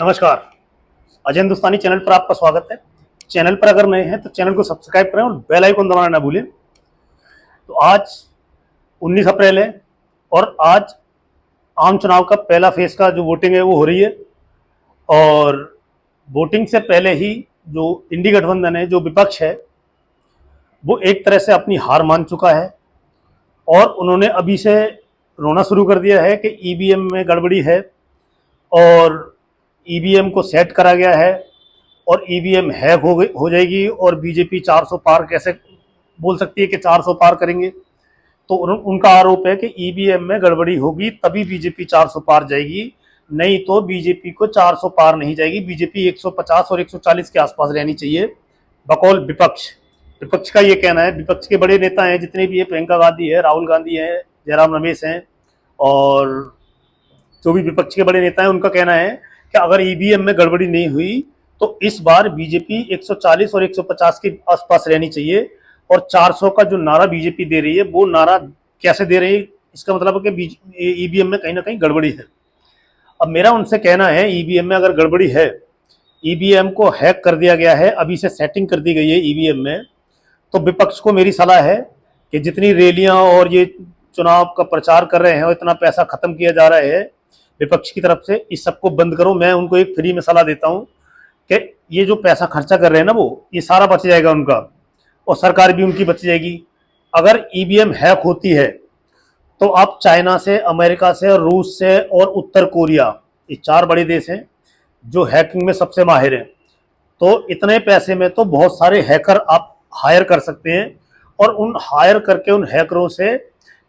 नमस्कार। अजय हिंदुस्तानी चैनल पर आपका स्वागत है। चैनल पर अगर नए हैं तो चैनल को सब्सक्राइब करें और बेल आइकन दबाना ना भूलें। तो आज 19 अप्रैल है और आज आम चुनाव का पहला फेज का जो वोटिंग है वो हो रही है। और वोटिंग से पहले ही जो इंडी गठबंधन है, जो विपक्ष है, वो एक तरह से अपनी हार मान चुका है और उन्होंने अभी से रोना शुरू कर दिया है कि ईवीएम में गड़बड़ी है और ईवीएम को सेट करा गया है और ईवीएम हैक हो जाएगी और बीजेपी 400 पार कैसे बोल सकती है कि 400 पार करेंगे। तो उनका आरोप है कि ईवीएम में गड़बड़ी होगी तभी बीजेपी 400 पार जाएगी, नहीं तो बीजेपी को 400 पार नहीं जाएगी। बीजेपी 150 और 140 के आसपास रहनी चाहिए, बकौल विपक्ष का ये कहना है। विपक्ष के बड़े नेता हैं जितने भी है, प्रियंका गांधी है, राहुल गांधी है, जयराम रमेश हैं और जो भी विपक्ष के बड़े नेता हैं, उनका कहना है कि अगर ईवीएम में गड़बड़ी नहीं हुई तो इस बार बीजेपी 140 और 150 के आसपास रहनी चाहिए। और 400 का जो नारा बीजेपी दे रही है वो नारा कैसे दे रही है, इसका मतलब है कि ईवीएम में कहीं ना कहीं गड़बड़ी है। अब मेरा उनसे कहना है, ईवीएम में अगर गड़बड़ी है, ईवीएम को हैक कर दिया गया है, अभी से सेटिंग कर दी गई है ईवीएम में, तो विपक्ष को मेरी सलाह है कि जितनी रैलियां और ये चुनाव का प्रचार कर रहे हैं और इतना पैसा खत्म किया जा रहा है विपक्ष की तरफ से, इस सबको बंद करो। मैं उनको एक फ्री में सलाह देता हूं कि ये जो पैसा खर्चा कर रहे हैं ना, वो ये सारा बच जाएगा उनका और सरकार भी उनकी बच जाएगी। अगर ईवीएम हैक होती है तो आप चाइना से, अमेरिका से, रूस से और उत्तर कोरिया, ये 4 बड़े देश हैं जो हैकिंग में सबसे माहिर हैं। तो इतने पैसे में तो बहुत सारे हैकर आप हायर कर सकते हैं और उन हायर करके उन हैकरों से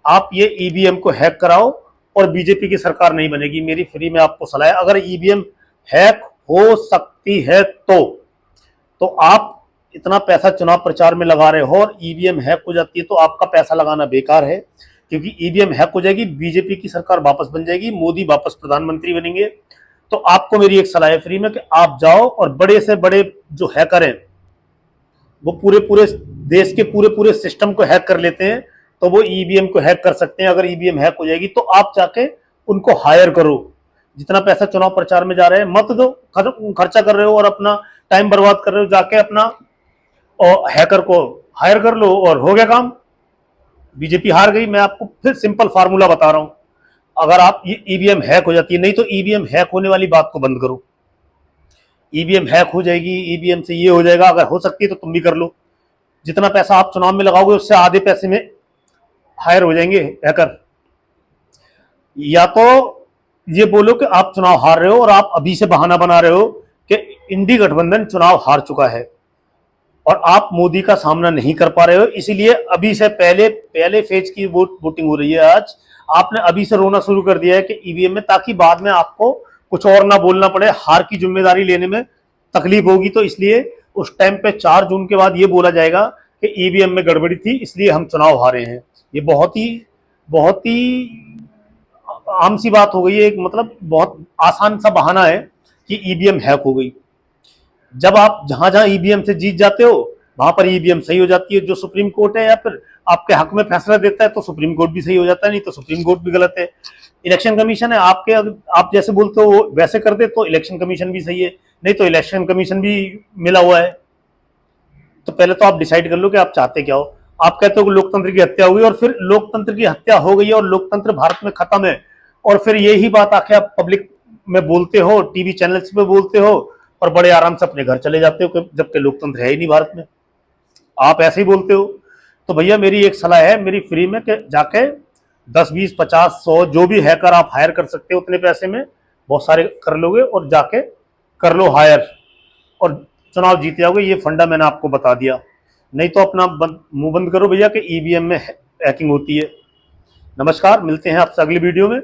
आप ये ईवीएम को हैक कराओ और बीजेपी की सरकार नहीं बनेगी। मेरी फ्री में आपको सलाह है, अगर ईवीएम हैक हो सकती है तो आप इतना पैसा चुनाव प्रचार में लगा रहे हो और ईवीएम हैक हो जाती है तो आपका पैसा लगाना बेकार है, क्योंकि ईवीएम हैक हो जाएगी, बीजेपी की सरकार वापस बन जाएगी, मोदी वापस प्रधानमंत्री बनेंगे। तो आपको मेरी एक सलाह है फ्री में कि आप जाओ और बड़े से बड़े जो हैकर हैं वो पूरे देश के पूरे सिस्टम को हैक कर लेते हैं, तो वो ईवीएम को हैक कर सकते हैं। अगर ईवीएम हैक हो जाएगी तो आप जाके उनको हायर करो। जितना पैसा चुनाव प्रचार में जा रहे हैं मत दो, खर्चा कर रहे हो और अपना टाइम बर्बाद कर रहे हो, जाके अपना हैकर को हायर कर लो और हो गया काम, बीजेपी हार गई। मैं आपको फिर सिंपल फार्मूला बता रहा हूं, अगर आप ये ईवीएम हैक हो जाती है, नहीं तो ईवीएम हैक होने वाली बात को बंद करो। ईवीएम हैक हो जाएगी, ईवीएम से ये हो जाएगा, अगर हो सकती है तो तुम भी कर लो। जितना पैसा आप चुनाव में लगाओगे उससे आधे पैसे में हायर हो जाएंगे हैकर। या तो ये बोलो कि आप चुनाव हार रहे हो और आप अभी से बहाना बना रहे हो कि इंडी गठबंधन चुनाव हार चुका है और आप मोदी का सामना नहीं कर पा रहे हो, इसीलिए अभी से पहले फेज की वोटिंग हो रही है आज। आपने अभी से रोना शुरू कर दिया है कि ईवीएम में, ताकि बाद में आपको कुछ और ना बोलना पड़े, हार की जिम्मेदारी लेने में तकलीफ होगी। तो इसलिए उस टाइम पे 4 जून के बाद ये बोला जाएगा कि ईवीएम में गड़बड़ी थी इसलिए हम चुनाव हारे हैं। ये बहुत ही आम सी बात हो गई है, एक मतलब बहुत आसान सा बहाना है कि ईवीएम हैक हो गई। जब आप जहां ईवीएम से जीत जाते हो वहां पर ईवीएम सही हो जाती है। जो सुप्रीम कोर्ट है या फिर आपके हक में फैसला देता है तो सुप्रीम कोर्ट भी सही हो जाता है, नहीं तो सुप्रीम कोर्ट भी गलत है। इलेक्शन कमीशन है आपके, आप जैसे बोलते हो वैसे कर दे तो इलेक्शन कमीशन भी सही है, नहीं तो इलेक्शन कमीशन भी मिला हुआ है। तो पहले तो आप डिसाइड कर लो कि आप चाहते क्या हो। आप कहते हो कि लोकतंत्र की हत्या हुई और फिर लोकतंत्र की हत्या हो गई और लोकतंत्र भारत में खत्म है, और फिर यही बात आके आप पब्लिक में बोलते हो, टीवी चैनल्स पे बोलते हो और बड़े आराम से अपने घर चले जाते हो जबकि लोकतंत्र है ही नहीं भारत में। आप ऐसे ही बोलते हो। तो भैया मेरी एक सलाह है मेरी फ्री में कि जाके 10, 20, 50, 100 जो भी हैकर आप हायर कर सकते हो उतने पैसे में बहुत सारे कर लोगे और जाके कर लो हायर और चुनाव जीत जाओगे। ये फंडा मैंने आपको बता दिया, नहीं तो अपना मुंह बंद करो भैया कि ईवीएम में हैकिंग होती है। नमस्कार, मिलते हैं आपसे अगली वीडियो में।